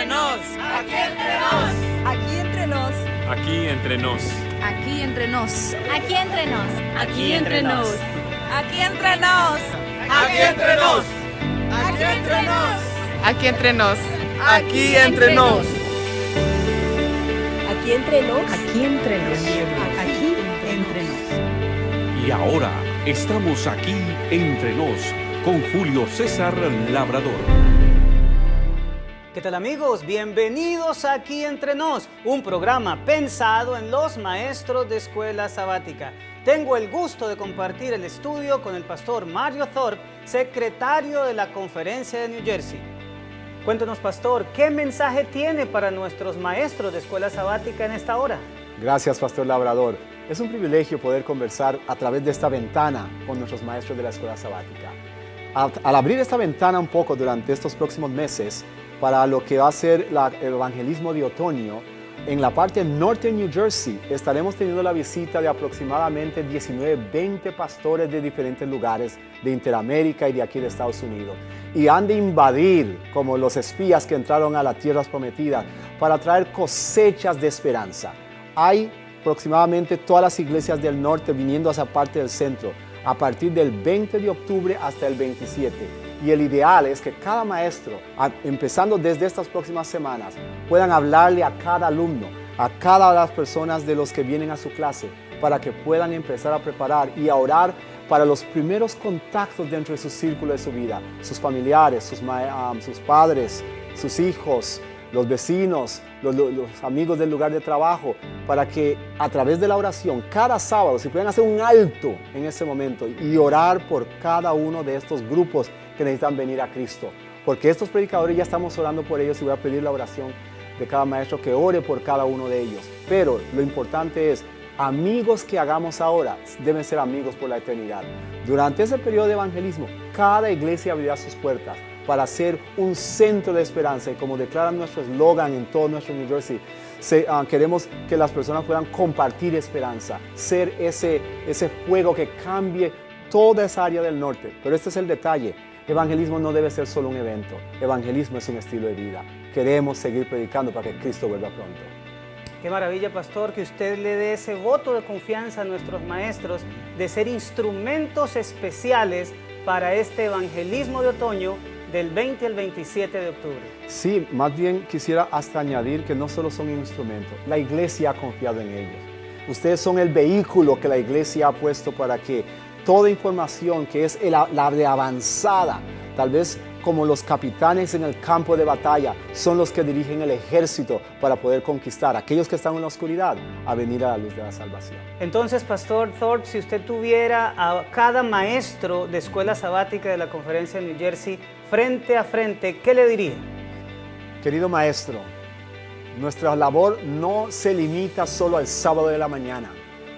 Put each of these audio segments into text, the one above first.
entre nos. Aquí entre nos. Aquí entre nos. Aquí entre nos. Aquí entre nos. Aquí entre nos. Aquí entre nos. Aquí entre nos. Aquí entre nos. Aquí entre nos. Aquí entre nos. Aquí entre nos. Aquí entre nos. Aquí entre nos. Aquí entre nos. Y ahora estamos aquí entre nos con Julio César Labrador. ¿Qué tal, amigos? Bienvenidos a Aquí Entre Nos, un programa pensado en los maestros de escuela sabática. Tengo el gusto de compartir el estudio con el pastor Mario Thorpe, secretario de la Conferencia de New Jersey. Cuéntanos, pastor, ¿qué mensaje tiene para nuestros maestros de escuela sabática en esta hora? Gracias, pastor Labrador. Es un privilegio poder conversar a través de esta ventana con nuestros maestros de la escuela sabática. Al abrir esta ventana un poco durante estos próximos meses, para lo que va a ser el evangelismo de otoño, en la parte norte de New Jersey estaremos teniendo la visita de aproximadamente 20 pastores de diferentes lugares de Interamérica y de aquí de Estados Unidos. Y han de invadir como los espías que entraron a las tierras prometidas para traer cosechas de esperanza. Hay aproximadamente todas las iglesias del norte viniendo a esa parte del centro a partir del 20 de octubre hasta el 27. Y el ideal es que cada maestro, empezando desde estas próximas semanas, puedan hablarle a cada alumno, a cada de las personas de los que vienen a su clase, para que puedan empezar a preparar y a orar para los primeros contactos dentro de su círculo de su vida, sus familiares, sus padres, sus hijos, los vecinos, los amigos del lugar de trabajo, para que a través de la oración, cada sábado, si pueden hacer un alto en ese momento y orar por cada uno de estos grupos que necesitan venir a Cristo. Porque estos predicadores ya estamos orando por ellos y voy a pedir la oración de cada maestro que ore por cada uno de ellos. Pero lo importante es, amigos que hagamos ahora deben ser amigos por la eternidad. Durante ese periodo de evangelismo, cada iglesia abrirá sus puertas para ser un centro de esperanza. Y como declara nuestro eslogan en todo nuestro New Jersey, queremos que las personas puedan compartir esperanza, ser ese fuego que cambie toda esa área del norte. Pero este es el detalle. Evangelismo no debe ser solo un evento. Evangelismo es un estilo de vida. Queremos seguir predicando para que Cristo vuelva pronto. Qué maravilla, pastor, que usted le dé ese voto de confianza a nuestros maestros de ser instrumentos especiales para este evangelismo de otoño del 20 al 27 de octubre. Sí, más bien quisiera hasta añadir que no solo son instrumentos, la iglesia ha confiado en ellos. Ustedes son el vehículo que la iglesia ha puesto para que toda información que es la de avanzada, tal vez como los capitanes en el campo de batalla, son los que dirigen el ejército para poder conquistar a aquellos que están en la oscuridad a venir a la luz de la salvación. Entonces, pastor Thorpe, si usted tuviera a cada maestro de escuela sabática de la Conferencia de New Jersey frente a frente, ¿qué le diría? Querido maestro, nuestra labor no se limita solo al sábado de la mañana.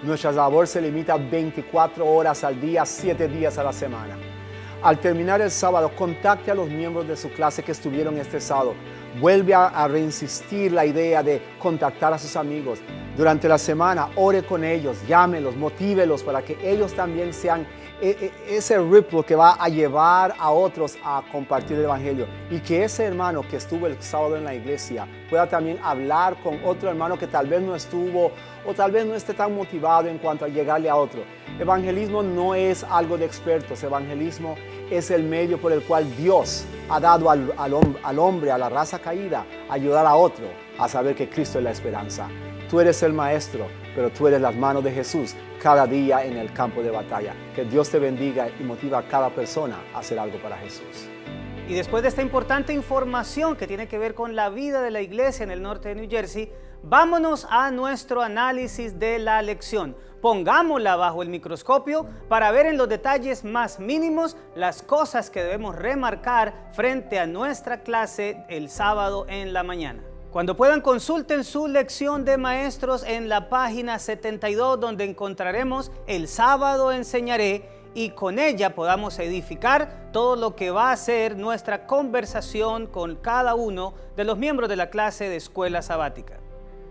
Nuestra labor se limita a 24 horas al día, 7 días a la semana. Al terminar el sábado, contacte a los miembros de su clase que estuvieron este sábado. Vuelve a reinsistir la idea de contactar a sus amigos. Durante la semana, ore con ellos, llámelos, motívelos para que ellos también sean ese ripple que va a llevar a otros a compartir el evangelio. Y que ese hermano que estuvo el sábado en la iglesia pueda también hablar con otro hermano que tal vez no estuvo o tal vez no esté tan motivado en cuanto a llegarle a otro. Evangelismo no es algo de expertos. Evangelismo es el medio por el cual Dios ha dado al hombre, a la raza caída, ayudar a otro a saber que Cristo es la esperanza. Tú eres el maestro, pero tú eres las manos de Jesús cada día en el campo de batalla. Que Dios te bendiga y motiva a cada persona a hacer algo para Jesús. Y después de esta importante información que tiene que ver con la vida de la iglesia en el norte de New Jersey, vámonos a nuestro análisis de la lección. Pongámosla bajo el microscopio para ver en los detalles más mínimos las cosas que debemos remarcar frente a nuestra clase el sábado en la mañana. Cuando puedan, consulten su lección de maestros en la página 72, donde encontraremos El sábado enseñaré, y con ella podamos edificar todo lo que va a ser nuestra conversación con cada uno de los miembros de la clase de escuela sabática.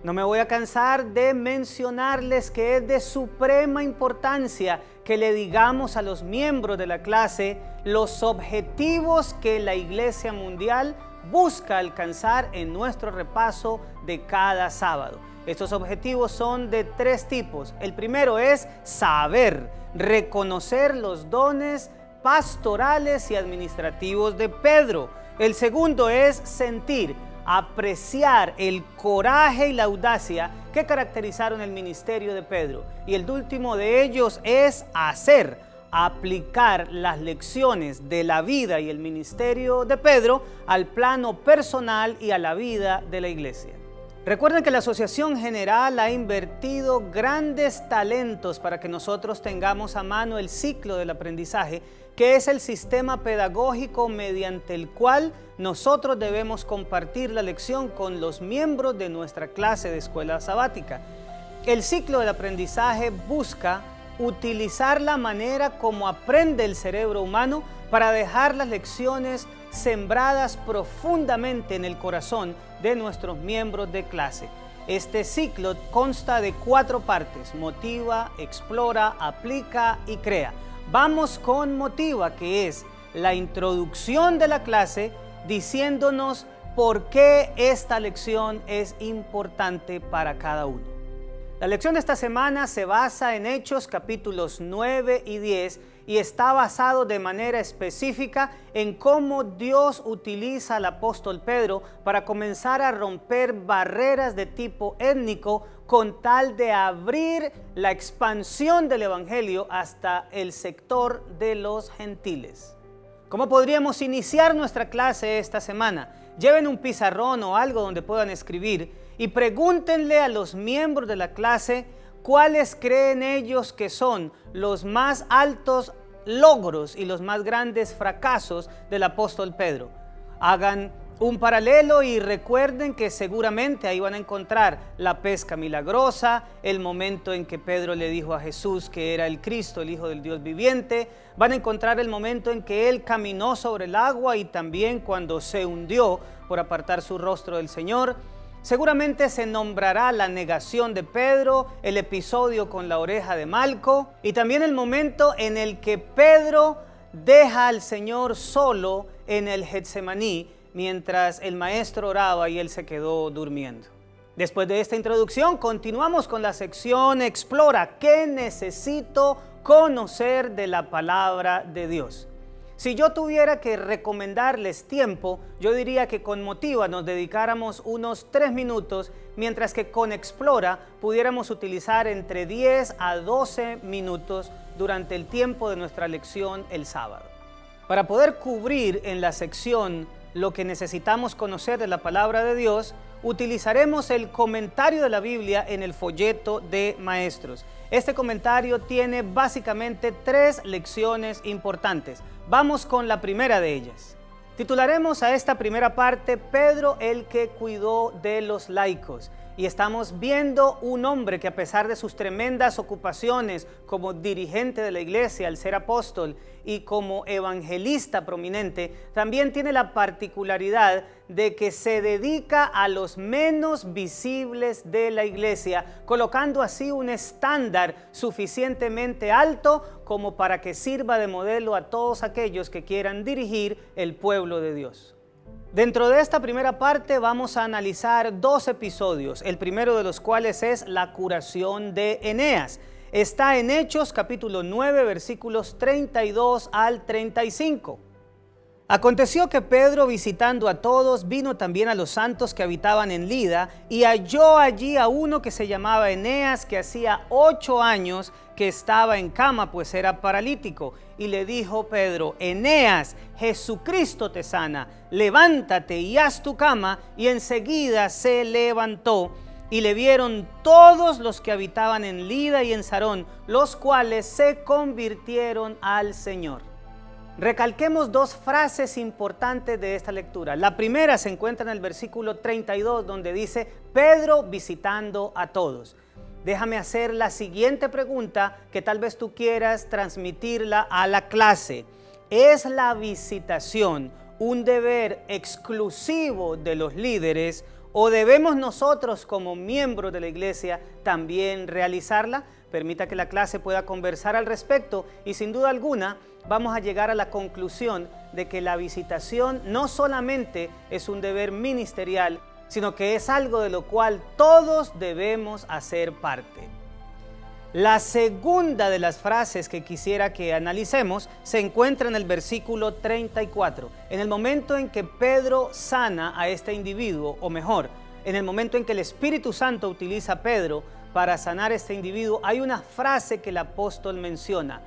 No me voy a cansar de mencionarles que es de suprema importancia que le digamos a los miembros de la clase los objetivos que la Iglesia Mundial busca alcanzar en nuestro repaso de cada sábado. Estos objetivos son de tres tipos. El primero es saber, reconocer los dones pastorales y administrativos de Pedro. El segundo es sentir, apreciar el coraje y la audacia que caracterizaron el ministerio de Pedro. Y el último de ellos es hacer, aplicar las lecciones de la vida y el ministerio de Pedro al plano personal y a la vida de la iglesia. Recuerden que la Asociación General ha invertido grandes talentos para que nosotros tengamos a mano el ciclo del aprendizaje, que es el sistema pedagógico mediante el cual nosotros debemos compartir la lección con los miembros de nuestra clase de escuela sabática. El ciclo del aprendizaje busca utilizar la manera como aprende el cerebro humano para dejar las lecciones sembradas profundamente en el corazón de nuestros miembros de clase. Este ciclo consta de 4 partes: motiva, explora, aplica y crea. Vamos con motiva, que es la introducción de la clase diciéndonos por qué esta lección es importante para cada uno. La lección de esta semana se basa en Hechos capítulos 9 y 10 y está basado de manera específica en cómo Dios utiliza al apóstol Pedro para comenzar a romper barreras de tipo étnico con tal de abrir la expansión del evangelio hasta el sector de los gentiles. ¿Cómo podríamos iniciar nuestra clase esta semana? Lleven un pizarrón o algo donde puedan escribir y pregúntenle a los miembros de la clase cuáles creen ellos que son los más altos logros y los más grandes fracasos del apóstol Pedro. Hagan un paralelo y recuerden que seguramente ahí van a encontrar la pesca milagrosa, el momento en que Pedro le dijo a Jesús que era el Cristo, el Hijo del Dios viviente. Van a encontrar el momento en que él caminó sobre el agua y también cuando se hundió por apartar su rostro del Señor. Seguramente se nombrará la negación de Pedro, el episodio con la oreja de Malco y también el momento en el que Pedro deja al Señor solo en el Getsemaní mientras el maestro oraba y él se quedó durmiendo. Después de esta introducción, continuamos con la sección Explora. ¿Qué necesito conocer de la palabra de Dios? Si yo tuviera que recomendarles tiempo, yo diría que con Motiva nos dedicáramos unos 3 minutos, mientras que con Explora pudiéramos utilizar entre 10 a 12 minutos durante el tiempo de nuestra lección el sábado. Para poder cubrir en la sección lo que necesitamos conocer de la palabra de Dios, utilizaremos el comentario de la Biblia en el folleto de maestros. Este comentario tiene básicamente 3 lecciones importantes. Vamos con la primera de ellas. Titularemos a esta primera parte Pedro el que cuidó de los laicos. Y estamos viendo un hombre que, a pesar de sus tremendas ocupaciones como dirigente de la iglesia, al ser apóstol y como evangelista prominente, también tiene la particularidad de que se dedica a los menos visibles de la iglesia, colocando así un estándar suficientemente alto como para que sirva de modelo a todos aquellos que quieran dirigir el pueblo de Dios. Dentro de esta primera parte vamos a analizar 2 episodios, el primero de los cuales es la curación de Eneas. Está en Hechos capítulo 9, versículos 32 al 35. Aconteció que Pedro, visitando a todos, vino también a los santos que habitaban en Lida y halló allí a uno que se llamaba Eneas, que hacía 8 años que estaba en cama, pues era paralítico. Y le dijo Pedro: Eneas, Jesucristo te sana, levántate y haz tu cama. Y enseguida se levantó. Y le vieron todos los que habitaban en Lida y en Sarón, los cuales se convirtieron al Señor. Recalquemos 2 frases importantes de esta lectura. La primera se encuentra en el versículo 32, donde dice Pedro visitando a todos. Déjame hacer la siguiente pregunta que tal vez tú quieras transmitirla a la clase. ¿Es la visitación un deber exclusivo de los líderes ¿O debemos nosotros como miembros de la iglesia también realizarla? Permita que la clase pueda conversar al respecto y sin duda alguna vamos a llegar a la conclusión de que la visitación no solamente es un deber ministerial, sino que es algo de lo cual todos debemos hacer parte. La segunda de las frases que quisiera que analicemos se encuentra en el versículo 34. En el momento en que Pedro sana a este individuo, o mejor, en el momento en que el Espíritu Santo utiliza a Pedro para sanar a este individuo, hay una frase que el apóstol menciona.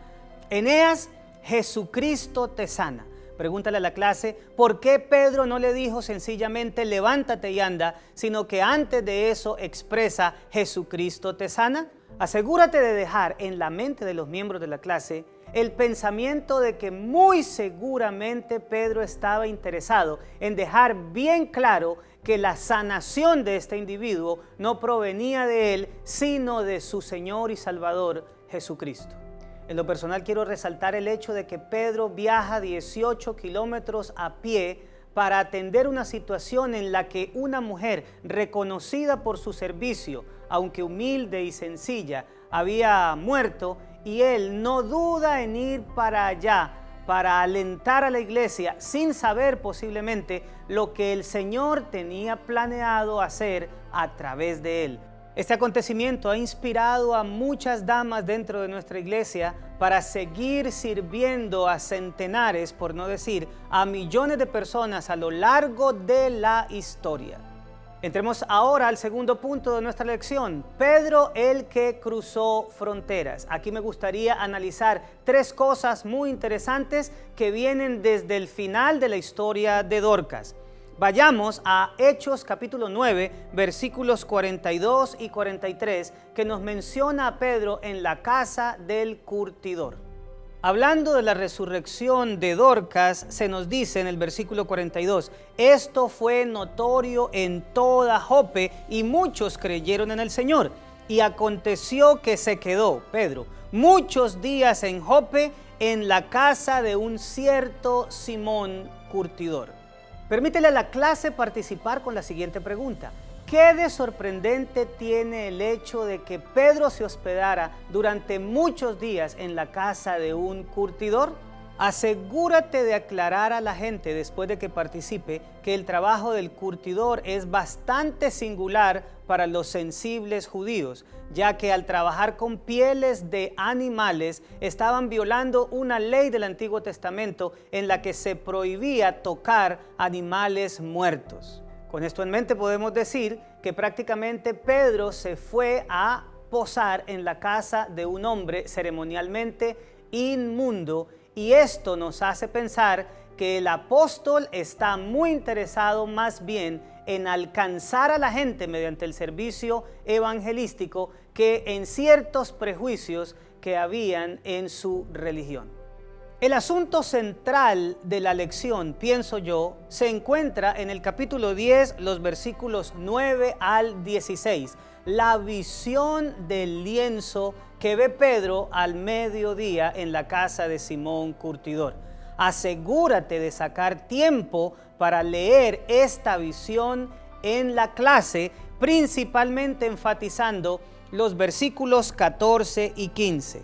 Eneas, Jesucristo te sana. Pregúntale a la clase, ¿por qué Pedro no le dijo sencillamente levántate y anda, sino que antes de eso expresa Jesucristo te sana? Asegúrate de dejar en la mente de los miembros de la clase el pensamiento de que muy seguramente Pedro estaba interesado en dejar bien claro que la sanación de este individuo no provenía de él, sino de su Señor y Salvador Jesucristo. En lo personal quiero resaltar el hecho de que Pedro viaja 18 kilómetros a pie para atender una situación en la que una mujer reconocida por su servicio, aunque humilde y sencilla, había muerto, y él no duda en ir para allá para alentar a la iglesia sin saber posiblemente lo que el Señor tenía planeado hacer a través de él. Este acontecimiento ha inspirado a muchas damas dentro de nuestra iglesia para seguir sirviendo a centenares, por no decir a millones de personas a lo largo de la historia. Entremos ahora al segundo punto de nuestra lección, Pedro el que cruzó fronteras. Aquí me gustaría analizar tres cosas muy interesantes que vienen desde el final de la historia de Dorcas. Vayamos a Hechos capítulo 9, versículos 42 y 43, que nos menciona a Pedro en la casa del curtidor. Hablando de la resurrección de Dorcas, se nos dice en el versículo 42, esto fue notorio en toda Jope y muchos creyeron en el Señor. Y aconteció que se quedó, Pedro, muchos días en Jope en la casa de un cierto Simón curtidor. Permítele a la clase participar con la siguiente pregunta. ¿Qué de sorprendente tiene el hecho de que Pedro se hospedara durante muchos días en la casa de un curtidor? Asegúrate de aclarar a la gente después de que participe que el trabajo del curtidor es bastante singular para los sensibles judíos, ya que al trabajar con pieles de animales estaban violando una ley del Antiguo Testamento en la que se prohibía tocar animales muertos. Con esto en mente podemos decir que prácticamente Pedro se fue a posar en la casa de un hombre ceremonialmente inmundo, y esto nos hace pensar que el apóstol está muy interesado más bien en alcanzar a la gente mediante el servicio evangelístico que en ciertos prejuicios que habían en su religión. El asunto central de la lección, pienso yo, se encuentra en el capítulo 10, los versículos 9 al 16, la visión del lienzo que ve Pedro al mediodía en la casa de Simón curtidor. Asegúrate de sacar tiempo para leer esta visión en la clase, principalmente enfatizando los versículos 14 y 15.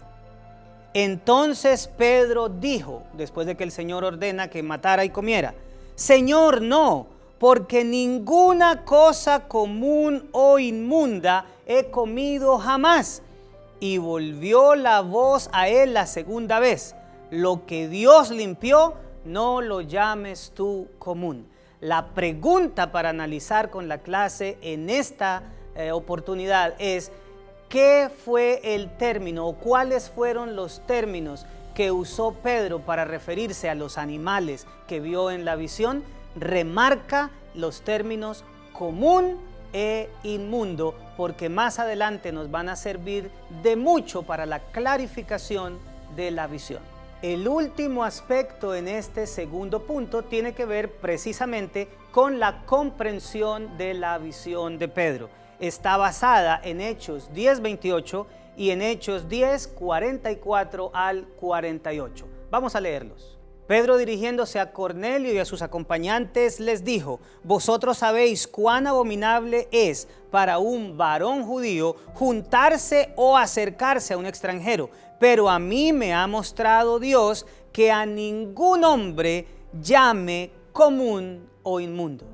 Entonces Pedro dijo, después de que el Señor ordena que matara y comiera, Señor, no, porque ninguna cosa común o inmunda he comido jamás. Y volvió la voz a él la segunda vez, lo que Dios limpió, no lo llames tú común. La pregunta para analizar con la clase en esta oportunidad es, ¿qué fue el término o cuáles fueron los términos que usó Pedro para referirse a los animales que vio en la visión? Remarca los términos común e inmundo, porque más adelante nos van a servir de mucho para la clarificación de la visión. El último aspecto en este segundo punto tiene que ver precisamente con la comprensión de la visión de Pedro. Está basada en Hechos 10:28 y en Hechos 10:44 al 48. Vamos a leerlos. Pedro, dirigiéndose a Cornelio y a sus acompañantes, les dijo: vosotros sabéis cuán abominable es para un varón judío juntarse o acercarse a un extranjero, pero a mí me ha mostrado Dios que a ningún hombre llame común o inmundo.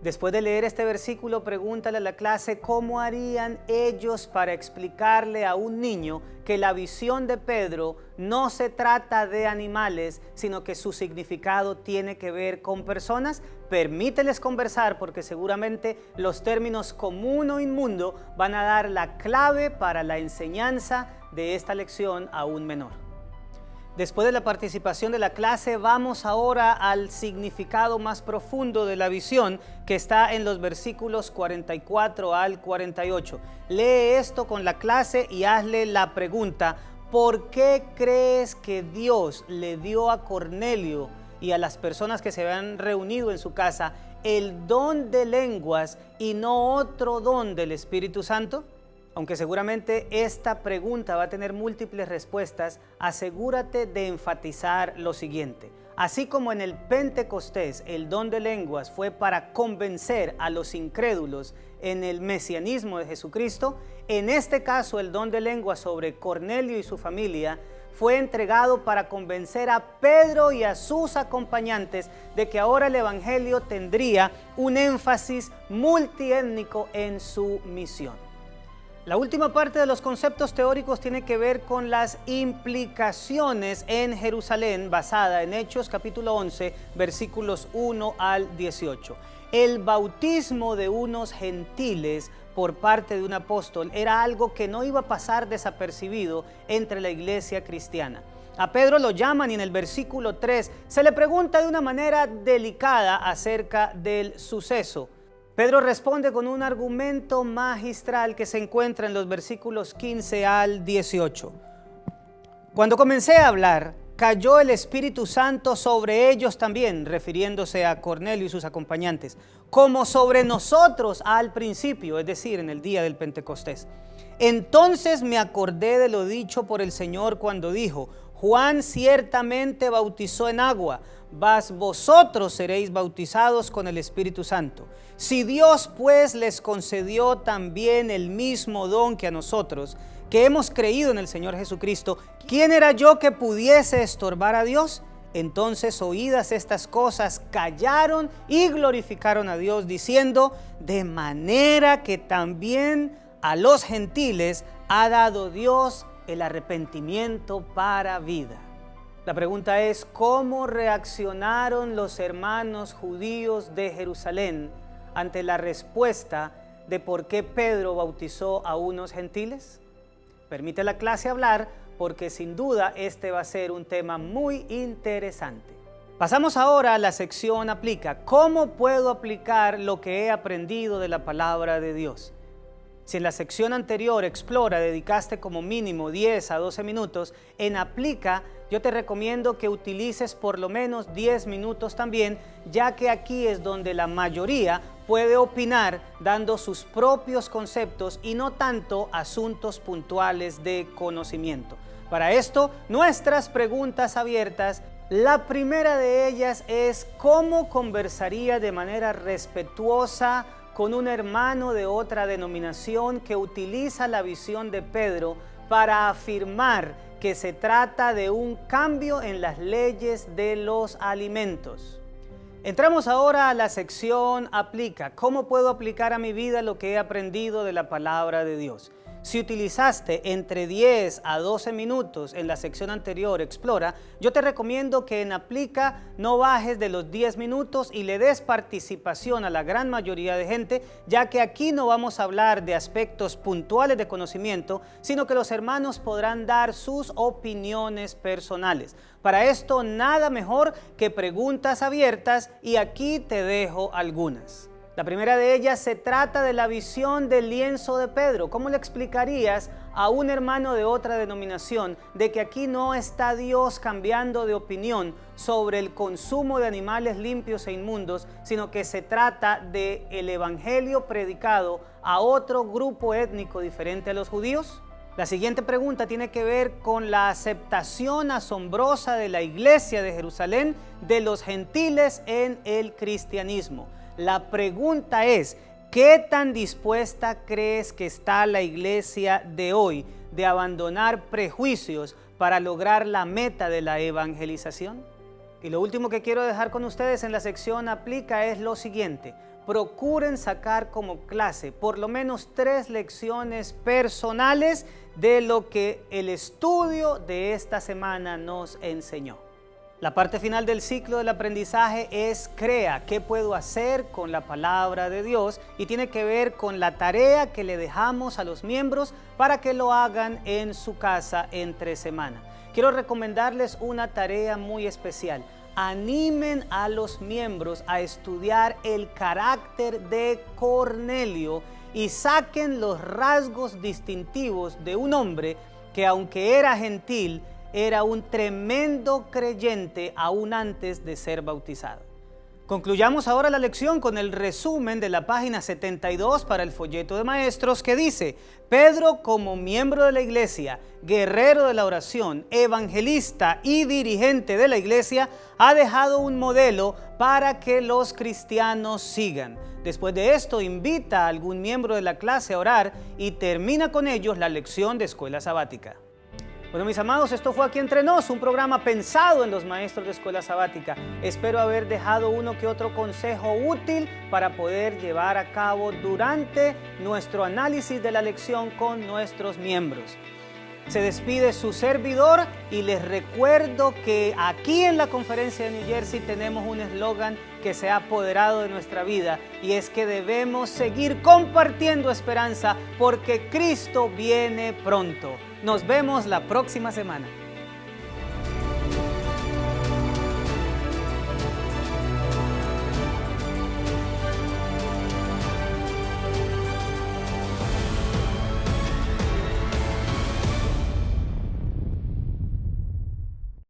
Después de leer este versículo, pregúntale a la clase cómo harían ellos para explicarle a un niño que la visión de Pedro no se trata de animales, sino que su significado tiene que ver con personas. Permíteles conversar, porque seguramente los términos común o inmundo van a dar la clave para la enseñanza de esta lección a un menor. Después de la participación de la clase, vamos ahora al significado más profundo de la visión, que está en los versículos 44 al 48. Lee esto con la clase y hazle la pregunta: ¿por qué crees que Dios le dio a Cornelio y a las personas que se habían reunido en su casa el don de lenguas y no otro don del Espíritu Santo? Aunque seguramente esta pregunta va a tener múltiples respuestas, asegúrate de enfatizar lo siguiente. Así como en el Pentecostés el don de lenguas fue para convencer a los incrédulos en el mesianismo de Jesucristo, en este caso el don de lenguas sobre Cornelio y su familia fue entregado para convencer a Pedro y a sus acompañantes de que ahora el Evangelio tendría un énfasis multiétnico en su misión. La última parte de los conceptos teóricos tiene que ver con las implicaciones en Jerusalén, basada en Hechos capítulo 11, versículos 1 al 18. El bautismo de unos gentiles por parte de un apóstol era algo que no iba a pasar desapercibido entre la iglesia cristiana. A Pedro lo llaman y en el versículo 3 se le pregunta de una manera delicada acerca del suceso. Pedro responde con un argumento magistral que se encuentra en los versículos 15 al 18. Cuando comencé a hablar, cayó el Espíritu Santo sobre ellos también, refiriéndose a Cornelio y sus acompañantes, como sobre nosotros al principio, es decir, en el día del Pentecostés. Entonces me acordé de lo dicho por el Señor cuando dijo: Juan ciertamente bautizó en agua, mas vosotros seréis bautizados con el Espíritu Santo. Si Dios pues les concedió también el mismo don que a nosotros, que hemos creído en el Señor Jesucristo, ¿quién era yo que pudiese estorbar a Dios? Entonces, oídas estas cosas, callaron y glorificaron a Dios, diciendo: de manera que también a los gentiles ha dado Dios el arrepentimiento para vida. La pregunta es: ¿cómo reaccionaron los hermanos judíos de Jerusalén ante la respuesta de por qué Pedro bautizó a unos gentiles? Permite la clase hablar, porque sin duda este va a ser un tema muy interesante. Pasamos ahora a la sección Aplica. ¿Cómo puedo aplicar lo que he aprendido de la palabra de Dios? Si en la sección anterior, Explora, dedicaste como mínimo 10 a 12 minutos, en Aplica yo te recomiendo que utilices por lo menos 10 minutos también, ya que aquí es donde la mayoría puede opinar dando sus propios conceptos y no tanto asuntos puntuales de conocimiento. Para esto, nuestras preguntas abiertas. La primera de ellas es: ¿cómo conversaría de manera respetuosa con un hermano de otra denominación que utiliza la visión de Pedro para afirmar que se trata de un cambio en las leyes de los alimentos? Entramos ahora a la sección Aplica. ¿Cómo puedo aplicar a mi vida lo que he aprendido de la palabra de Dios? Si utilizaste entre 10 a 12 minutos en la sección anterior, Explora, yo te recomiendo que en Aplica no bajes de los 10 minutos y le des participación a la gran mayoría de gente, ya que aquí no vamos a hablar de aspectos puntuales de conocimiento, sino que los hermanos podrán dar sus opiniones personales. Para esto, nada mejor que preguntas abiertas, y aquí te dejo algunas. La primera de ellas se trata de la visión del lienzo de Pedro. ¿Cómo le explicarías a un hermano de otra denominación de que aquí no está Dios cambiando de opinión sobre el consumo de animales limpios e inmundos, sino que se trata del evangelio predicado a otro grupo étnico diferente a los judíos? La siguiente pregunta tiene que ver con la aceptación asombrosa de la iglesia de Jerusalén de los gentiles en el cristianismo. La pregunta es, ¿qué tan dispuesta crees que está la iglesia de hoy de abandonar prejuicios para lograr la meta de la evangelización? Y lo último que quiero dejar con ustedes en la sección aplica es lo siguiente. Procuren sacar como clase por lo menos 3 lecciones personales de lo que el estudio de esta semana nos enseñó. La parte final del ciclo del aprendizaje es crea qué puedo hacer con la palabra de Dios y tiene que ver con la tarea que le dejamos a los miembros para que lo hagan en su casa entre semana. Quiero recomendarles una tarea muy especial. Animen a los miembros a estudiar el carácter de Cornelio y saquen los rasgos distintivos de un hombre que, aunque era gentil, era un tremendo creyente aún antes de ser bautizado. Concluyamos ahora la lección con el resumen de la página 72 para el folleto de maestros que dice: Pedro, como miembro de la iglesia, guerrero de la oración, evangelista y dirigente de la iglesia, ha dejado un modelo para que los cristianos sigan. Después de esto, invita a algún miembro de la clase a orar y termina con ellos la lección de escuela sabática. Bueno, mis amados, esto fue Aquí Entre Nos, un programa pensado en los maestros de escuela sabática. Espero haber dejado uno que otro consejo útil para poder llevar a cabo durante nuestro análisis de la lección con nuestros miembros. Se despide su servidor y les recuerdo que aquí en la conferencia de New Jersey tenemos un eslogan que se ha apoderado de nuestra vida y es que debemos seguir compartiendo esperanza porque Cristo viene pronto. Nos vemos la próxima semana.